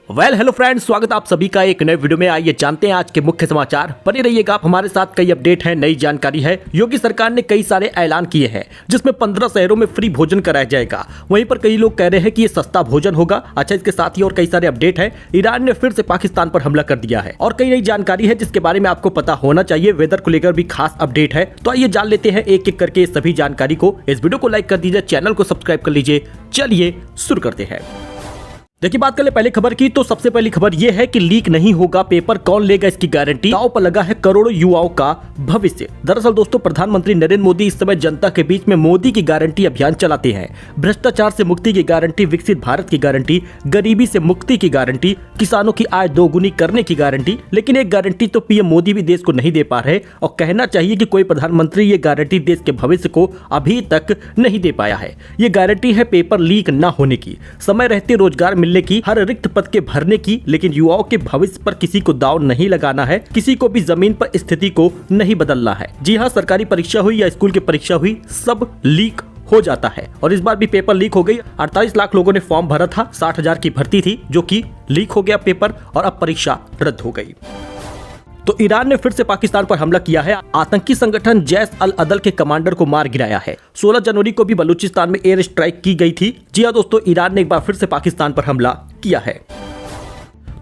Hello friends, स्वागत आप सभी का एक नए वीडियो में। आइए जानते हैं आज के मुख्य समाचार। बने रहिएगा आप हमारे साथ। कई अपडेट है, नई जानकारी है। योगी सरकार ने कई सारे ऐलान किए हैं जिसमें 15 शहरों में फ्री भोजन कराया जाएगा। वहीं पर कई लोग कह रहे हैं कि ये सस्ता भोजन होगा। अच्छा, इसके साथ ही और कई सारे अपडेट है। ईरान ने फिर से पाकिस्तान पर हमला कर दिया है और कई नई जानकारी है जिसके बारे में आपको पता होना चाहिए। वेदर को लेकर भी खास अपडेट है, तो आइए जान लेते हैं एक एक करके सभी जानकारी को। इस वीडियो को लाइक कर दीजिए, चैनल को सब्सक्राइब कर लीजिए। चलिए शुरू करते हैं। देखिए, बात कर ले पहले खबर की, तो सबसे पहली खबर यह है कि लीक नहीं होगा पेपर, कौन लेगा इसकी गारंटी। दांव पर लगा है करोड़ों युवाओं का भविष्य। दरअसल दोस्तों, प्रधानमंत्री नरेंद्र मोदी इस समय जनता के बीच में मोदी की गारंटी अभियान चलाते हैं। भ्रष्टाचार से मुक्ति की गारंटी, विकसित भारत की गारंटी, गरीबी से मुक्ति की गारंटी, किसानों की आय दोगुनी करने की गारंटी। लेकिन एक गारंटी तो पीएम मोदी भी देश को नहीं दे पा रहे, और कहना चाहिए कि कोई प्रधानमंत्री ये गारंटी देश के भविष्य को अभी तक नहीं दे पाया है। ये गारंटी है पेपर लीक न होने की, समय रहते रोजगार मिलने की, हर रिक्त पद के भरने की। लेकिन युवाओं के भविष्य पर किसी को दांव नहीं लगाना है, किसी को भी जमीन पर स्थिति को नहीं बदलना है। जी हाँ, सरकारी परीक्षा हुई या स्कूल की परीक्षा हुई, सब लीक हो जाता है। और इस बार भी पेपर लीक हो गई। 48 लाख लोगों ने फॉर्म भरा था, 60,000 की भर्ती थी जो कि लीक हो गया पेपर, और अब परीक्षा रद्द हो गई। तो ईरान ने फिर से पाकिस्तान पर हमला किया है। आतंकी संगठन जैश अल अदल के कमांडर को मार गिराया है। 16 जनवरी को भी बलूचिस्तान में एयर स्ट्राइक की गई थी। जी हां दोस्तों, ईरान ने एक बार फिर से पाकिस्तान पर हमला किया है।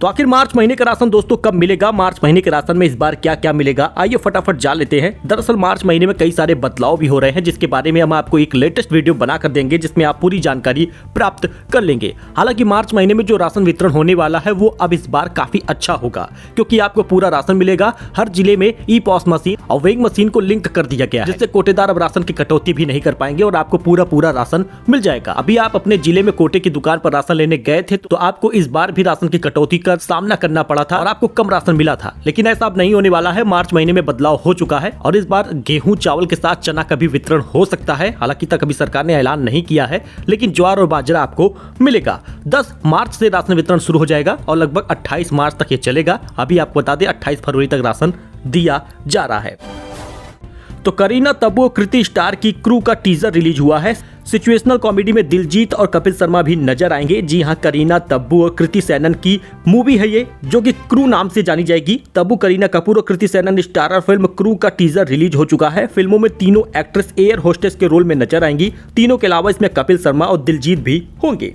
तो आखिर मार्च महीने का राशन दोस्तों कब मिलेगा? मार्च महीने के राशन में इस बार क्या क्या मिलेगा, आइए फटाफट जान लेते हैं। दरअसल मार्च महीने में कई सारे बदलाव भी हो रहे हैं जिसके बारे में हम आपको एक लेटेस्ट वीडियो बनाकर देंगे जिसमें आप पूरी जानकारी प्राप्त कर लेंगे। हालांकि मार्च महीने में जो राशन वितरण होने वाला है वो अब इस बार काफी अच्छा होगा, क्योंकि आपको पूरा राशन मिलेगा। हर जिले में ई पॉस मशीन और वेइंग मशीन को लिंक कर दिया गया है, जिससे कोटेदार अब राशन की कटौती भी नहीं कर पाएंगे और आपको पूरा राशन मिल जाएगा। अभी आप अपने जिले में कोटे की दुकान पर राशन लेने गए थे तो आपको इस बार भी राशन की कटौती का सामना करना पड़ा था और आपको कम राशन मिला था। लेकिन ऐसा अब नहीं होने वाला है। मार्च महीने में बदलाव हो चुका है और इस बार गेहूं चावल के साथ चना का भी वितरण हो सकता है। हालांकि तक अभी सरकार ने ऐलान नहीं किया है, लेकिन ज्वार और बाजरा आपको मिलेगा। 10 मार्च से राशन वितरण शुरू हो जाएगा और लगभग 28 मार्च तक ये चलेगा। अभी आपको बता दें 28 फरवरी तक राशन दिया जा रहा है। तो करीना तब्बू, कृति स्टार की क्रू का टीजर रिलीज हुआ है। सिचुएशनल कॉमेडी में दिलजीत और कपिल शर्मा भी नजर आएंगे। जी हां, करीना तब्बू और कृति सेनन की मूवी है ये, जो कि क्रू नाम से जानी जाएगी। तब्बू, करीना कपूर और Kriti Sanon starrer film crew का टीजर रिलीज हो चुका है। फिल्मों में तीनों एक्ट्रेस एयर होस्टेस के रोल में नजर आएंगी। तीनों के अलावा इसमें कपिल शर्मा और दिलजीत भी होंगे।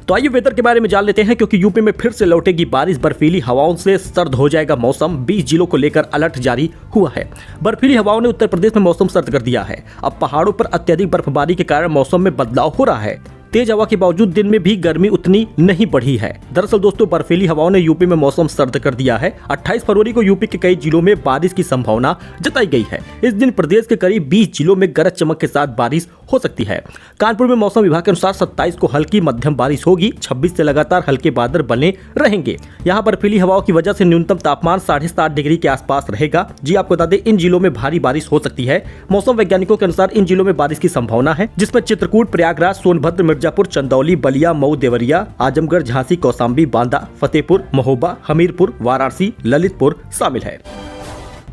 तो आइए वेदर के बारे में जान लेते हैं, क्योंकि यूपी में फिर से लौटेगी बारिश। बर्फीली हवाओं से सर्द हो जाएगा मौसम। 20 जिलों को लेकर अलर्ट जारी हुआ है। बर्फीली हवाओं ने उत्तर प्रदेश में मौसम सर्द कर दिया है। अब पहाड़ों पर अत्यधिक बर्फबारी के कारण मौसम में बदलाव हो रहा है। तेज हवा के बावजूद दिन में भी गर्मी उतनी नहीं बढ़ी है। दरअसल दोस्तों, बर्फीली हवाओं ने यूपी में मौसम सर्द कर दिया है। 28 फरवरी को यूपी के कई जिलों में बारिश की संभावना जताई गई है। इस दिन प्रदेश के करीब 20 जिलों में गरज चमक के साथ बारिश हो सकती है। कानपुर में मौसम विभाग के अनुसार 27 को हल्की मध्यम बारिश होगी। 26 से लगातार हल्के बादल बने रहेंगे। यहाँ बर्फीली हवाओं की वजह से न्यूनतम तापमान 7.5 डिग्री के आसपास रहेगा। जी आपको बता दें, इन जिलों में भारी बारिश हो सकती है। मौसम वैज्ञानिकों के अनुसार इन जिलों में बारिश की संभावना है, जिसमें चित्रकूट, प्रयागराज, सोनभद्र, मिर्जापुर, चंदौली, बलिया, मऊ, देवरिया, आजमगढ़, झांसी, कौशाम्बी, बांदा, फतेहपुर, महोबा, हमीरपुर, वाराणसी, ललितपुर शामिल है।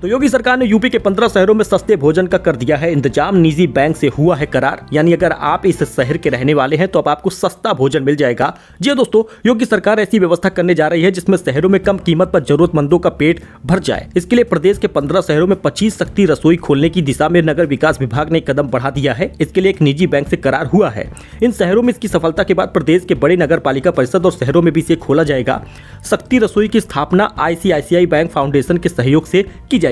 तो योगी सरकार ने यूपी के 15 शहरों में सस्ते भोजन का कर दिया है इंतजाम। निजी बैंक से हुआ है करार, यानी अगर आप इस शहर के रहने वाले हैं तो अब आपको सस्ता भोजन मिल जाएगा। जी दोस्तों, योगी सरकार ऐसी व्यवस्था करने जा रही है जिसमें शहरों में कम कीमत पर जरूरतमंदों का पेट भर जाए। इसके लिए प्रदेश के 15 शहरों में 25 शक्ति रसोई खोलने की दिशा में नगर विकास विभाग ने कदम बढ़ा दिया है। इसके लिए एक निजी बैंक से करार हुआ है। इन शहरों में इसकी सफलता के बाद प्रदेश के बड़े नगर पालिका परिषद और शहरों में भी इसे खोला जाएगा। शक्ति रसोई की स्थापना ICICI बैंक फाउंडेशन के सहयोग से की जाएगी।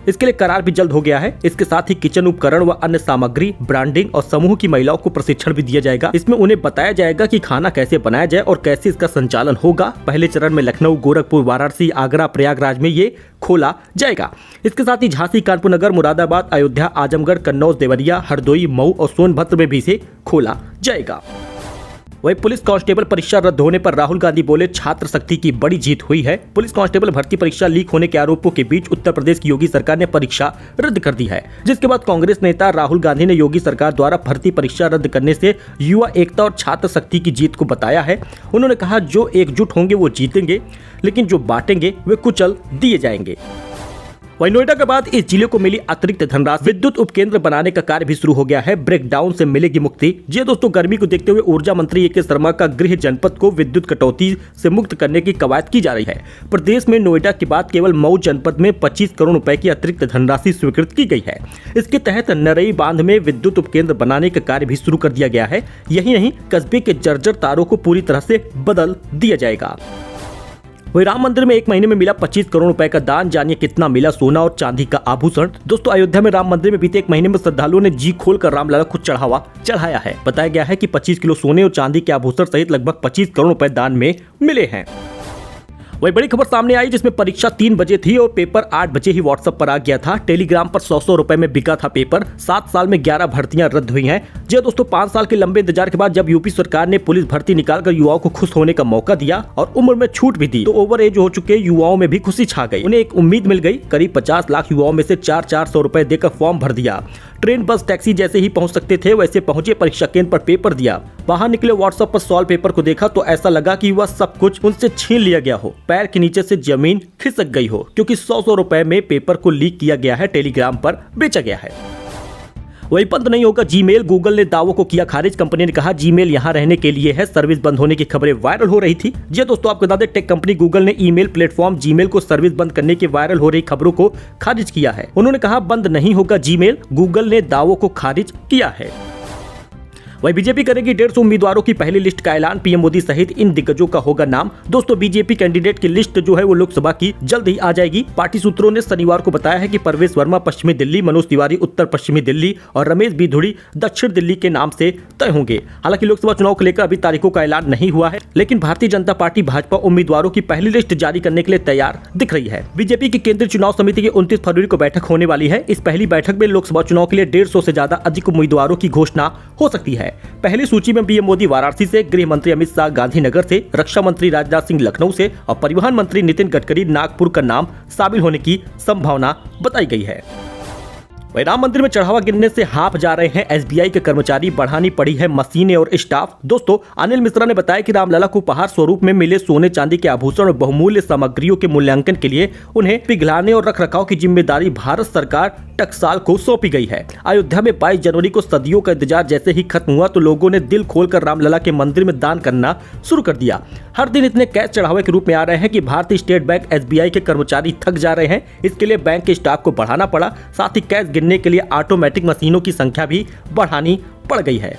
इसके लिए करार भी जल्द हो गया है। इसके साथ ही किचन उपकरण व अन्य सामग्री, ब्रांडिंग और समूह की महिलाओं को प्रशिक्षण भी दिया जाएगा। इसमें उन्हें बताया जाएगा कि खाना कैसे बनाया जाए और कैसे इसका संचालन होगा। पहले चरण में लखनऊ, गोरखपुर, वाराणसी, आगरा, प्रयागराज में ये खोला जाएगा। इसके साथ ही झांसी, कानपुर नगर, मुरादाबाद, अयोध्या, आजमगढ़, कन्नौज, देवरिया, हरदोई, मऊ और सोनभद्र में भी इसे खोला जाएगा। वही पुलिस कांस्टेबल परीक्षा रद्द होने पर राहुल गांधी बोले, छात्र शक्ति की बड़ी जीत हुई है। पुलिस कांस्टेबल भर्ती परीक्षा लीक होने के आरोपों के बीच उत्तर प्रदेश की योगी सरकार ने परीक्षा रद्द कर दी है, जिसके बाद कांग्रेस नेता राहुल गांधी ने योगी सरकार द्वारा भर्ती परीक्षा रद्द करने से युवा एकता और छात्र शक्ति की जीत को बताया है। उन्होंने कहा, जो एकजुट होंगे वो जीतेंगे, लेकिन जो बांटेंगे वे कुचल दिए जाएंगे। वहीं नोएडा के बाद इस जिले को मिली अतिरिक्त धनराशि विद्युत उपकेंद्र बनाने का कार्य भी शुरू हो गया है। ब्रेकडाउन से मिलेगी मुक्ति। जी दोस्तों, गर्मी को देखते हुए ऊर्जा मंत्री ए के शर्मा का गृह जनपद को विद्युत कटौती से मुक्त करने की कवायद की जा रही है। प्रदेश में नोएडा के बाद केवल मऊ जनपद में 25 करोड़ रुपए की अतिरिक्त धनराशि स्वीकृत की गई है। इसके तहत नरई बांध में विद्युत उपकेंद्र बनाने का कार्य भी शुरू कर दिया गया है। यही नहीं, कस्बे के जर्जर तारों को पूरी तरह से बदल दिया जाएगा। वही राम मंदिर में एक महीने में मिला 25 करोड़ रुपए का दान। जानिए कितना मिला सोना और चांदी का आभूषण। दोस्तों, अयोध्या में राम मंदिर में बीते एक महीने में श्रद्धालुओं ने जी खोलकर रामलला को चढ़ावा चढ़ाया है। बताया गया है कि 25 किलो सोने और चांदी के आभूषण सहित लगभग 25 करोड़ रुपए दान में मिले हैं। वही बड़ी खबर सामने आई जिसमें परीक्षा 3 बजे थी और पेपर 8 बजे ही व्हाट्सएप पर आ गया था। टेलीग्राम पर 100 रुपए में बिका था पेपर। 7 साल में 11 भर्तियां रद्द हुई हैं। जी दोस्तों, 5 साल के लंबे इंतजार के बाद जब यूपी सरकार ने पुलिस भर्ती निकालकर युवाओं को खुश होने का मौका दिया और उम्र में छूट भी दी, तो ओवर एज हो चुके युवाओं में भी खुशी छा गई। उन्हें एक उम्मीद मिल गई। करीब 50 लाख युवाओं में से 400 रुपए देकर फॉर्म भर दिया। ट्रेन, बस, टैक्सी जैसे ही पहुंच सकते थे वैसे पहुंचे, परीक्षा केंद्र पर पेपर दिया। बाहर निकले, व्हाट्सएप पर सॉल्व पेपर को देखा तो ऐसा लगा कि वह सब कुछ उनसे छीन लिया गया हो। पैर के नीचे से जमीन खिसक गई हो, क्योंकि 100 रुपए में पेपर को लीक किया गया है, टेलीग्राम पर बेचा गया है। वही बंद नहीं होगा जीमेल। गूगल ने दावों को किया खारिज। कंपनी ने कहा जीमेल यहां रहने के लिए है। सर्विस बंद होने की खबरें वायरल हो रही थी। जी दोस्तों, आपको बता दें, टेक कंपनी गूगल ने ईमेल प्लेटफॉर्म जीमेल को सर्विस बंद करने की वायरल हो रही खबरों को खारिज किया है। उन्होंने कहा बंद नहीं होगा जीमेल। गूगल ने दावों को खारिज किया है। वही बीजेपी करेगी 150 उम्मीदवारों की पहली लिस्ट का ऐलान। पीएम मोदी सहित इन दिग्गजों का होगा नाम। दोस्तों, बीजेपी कैंडिडेट की लिस्ट जो है वो लोकसभा की जल्द ही आ जाएगी। पार्टी सूत्रों ने शनिवार को बताया है कि परवेश वर्मा पश्चिमी दिल्ली, मनोज तिवारी उत्तर पश्चिमी दिल्ली और रमेश बिधूड़ी दक्षिण दिल्ली के नाम से तय होंगे। हालांकि लोकसभा चुनाव को लेकर अभी तारीखों का ऐलान नहीं हुआ है, लेकिन भारतीय जनता पार्टी भाजपा उम्मीदवारों की पहली लिस्ट जारी करने के लिए तैयार दिख रही है। बीजेपी की केंद्रीय चुनाव समिति की 29 फरवरी को बैठक होने वाली है। इस पहली बैठक में लोकसभा चुनाव के लिए 150 से ज्यादा अधिक उम्मीदवारों की घोषणा हो सकती है। पहली सूची में पीएम मोदी वाराणसी से, गृह मंत्री अमित शाह गांधीनगर से, रक्षा मंत्री राजनाथ सिंह लखनऊ से और परिवहन मंत्री नितिन गडकरी नागपुर का नाम शामिल होने की संभावना बताई गई है। वही राम मंदिर में चढ़ावा गिरने से हाफ जा रहे हैं एसबीआई के कर्मचारी। बढ़ानी पड़ी है मशीनें और स्टाफ। दोस्तों, अनिल मिश्रा ने बताया कि रामलला को उपहार स्वरूप में मिले सोने चांदी के आभूषण और बहुमूल्य सामग्रियों के मूल्यांकन के लिए उन्हें पिघलाने और रखरखाव की जिम्मेदारी भारत सरकार टकसाल को सौंपी गई है। अयोध्या में 22 जनवरी को सदियों का इंतजार जैसे ही खत्म हुआ तो लोगों ने दिल खोलकर रामलला के मंदिर में दान करना शुरू कर दिया। हर दिन इतने कैश चढ़ावे के रूप में आ रहे हैं कि भारतीय स्टेट बैंक, एसबीआई के कर्मचारी थक जा रहे हैं। इसके लिए बैंक के स्टाफ को बढ़ाना पड़ा। साथ ही कैश गिनने के लिए ऑटोमेटिक मशीनों की संख्या भी बढ़ानी पड़ गई है।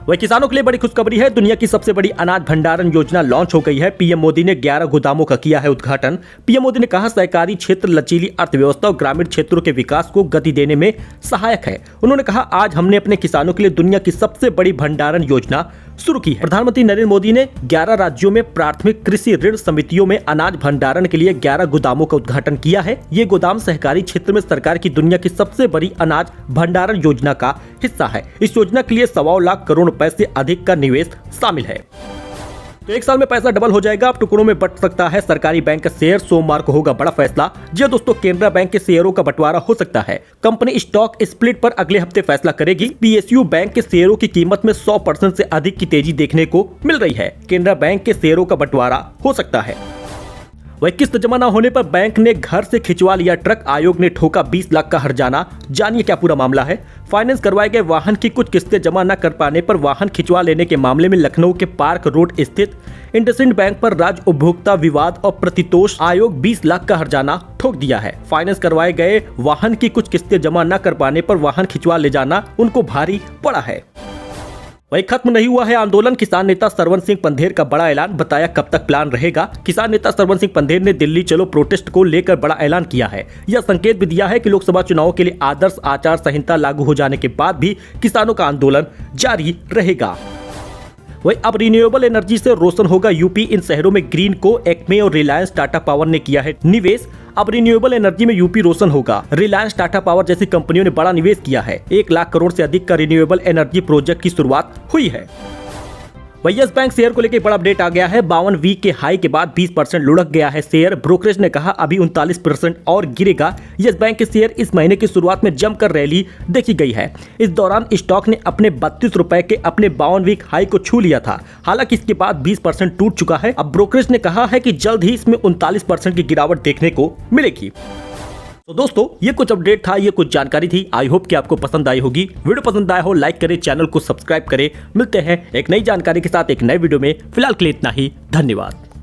वही किसानों के लिए बड़ी खुशखबरी है। दुनिया की सबसे बड़ी अनाज भंडारण योजना लॉन्च हो गई है। पीएम मोदी ने 11 गोदामों का किया है उद्घाटन। पीएम मोदी ने कहा सहकारी क्षेत्र लचीली अर्थव्यवस्था और ग्रामीण क्षेत्रों के विकास को गति देने में सहायक है। उन्होंने कहा आज हमने अपने किसानों के लिए दुनिया की सबसे बड़ी भंडारण योजना शुरू की है। प्रधानमंत्री नरेंद्र मोदी ने 11 राज्यों में प्राथमिक कृषि ऋण समितियों में अनाज भंडारण के लिए 11 गोदामों का उद्घाटन किया है। ये गोदाम सहकारी क्षेत्र में सरकार की दुनिया की सबसे बड़ी अनाज भंडारण योजना का हिस्सा है। इस योजना के लिए 1.25 लाख करोड़ रुपए से अधिक का निवेश शामिल है। तो 1 साल में पैसा डबल हो जाएगा। अब टुकड़ों में बंट सकता है सरकारी बैंक का शेयर। सोमवार को होगा बड़ा फैसला। जी दोस्तों, केनरा बैंक के शेयरों का बंटवारा हो सकता है। कंपनी स्टॉक स्प्लिट पर अगले हफ्ते फैसला करेगी। पीएसयू बैंक के शेयरों की कीमत में 100% से अधिक की तेजी देखने को मिल रही है। केनरा बैंक के शेयरों का बंटवारा हो सकता है। वही किस्त जमा न होने पर बैंक ने घर से खिंचवा लिया ट्रक। आयोग ने ठोका 20 लाख का हर्जाना। जानिए क्या पूरा मामला है। फाइनेंस करवाए गए वाहन की कुछ किस्तें जमा न कर पाने पर वाहन खिंचवा लेने के मामले में लखनऊ के पार्क रोड स्थित इंडसइंड बैंक पर राज्य उपभोक्ता विवाद और प्रतितोष आयोग 20 लाख का हर्जाना ठोक दिया है। फाइनेंस करवाए गए वाहन की कुछ किस्तें जमा न कर पाने पर वाहन खिंचवा ले जाना उनको भारी पड़ा है। वही खत्म नहीं हुआ है आंदोलन। किसान नेता सरवन सिंह पंधेर का बड़ा ऐलान। बताया कब तक प्लान रहेगा। किसान नेता सरवन सिंह पंधेर ने दिल्ली चलो प्रोटेस्ट को लेकर बड़ा ऐलान किया है। यह संकेत भी दिया है कि लोकसभा चुनाव के लिए आदर्श आचार संहिता लागू हो जाने के बाद भी किसानों का आंदोलन जारी रहेगा। वही अब रिन्यूएबल एनर्जी से रोशन होगा यूपी। इन शहरों में ग्रीन को, एक्मे और रिलायंस टाटा पावर ने किया है निवेश। अब रिन्यूएबल एनर्जी में यूपी रोशन होगा। रिलायंस, टाटा पावर जैसी कंपनियों ने बड़ा निवेश किया है। 1 लाख करोड़ से अधिक का रिन्यूएबल एनर्जी प्रोजेक्ट की शुरुआत हुई है। वही यस बैंक शेयर को लेकर बड़ा अपडेट आ गया है। 52 वीक के हाई के बाद 20% लुढ़क गया है शेयर। ब्रोकरेज ने कहा अभी 39% और गिरेगा। यस बैंक के शेयर इस महीने की शुरुआत में जमकर रैली देखी गई है। इस दौरान स्टॉक ने अपने 32 रुपए के अपने 52 वीक हाई को छू लिया था। हालांकि इसके बाद 20% टूट चुका है। अब ब्रोकरेज ने कहा है कि जल्द ही इसमें 39% की गिरावट देखने को मिलेगी। तो दोस्तों ये कुछ अपडेट था, ये कुछ जानकारी थी। आई होप कि आपको पसंद आई होगी। वीडियो पसंद आया हो लाइक करें, चैनल को सब्सक्राइब करें। मिलते हैं एक नई जानकारी के साथ एक नए वीडियो में। फिलहाल के लिए इतना ही। धन्यवाद।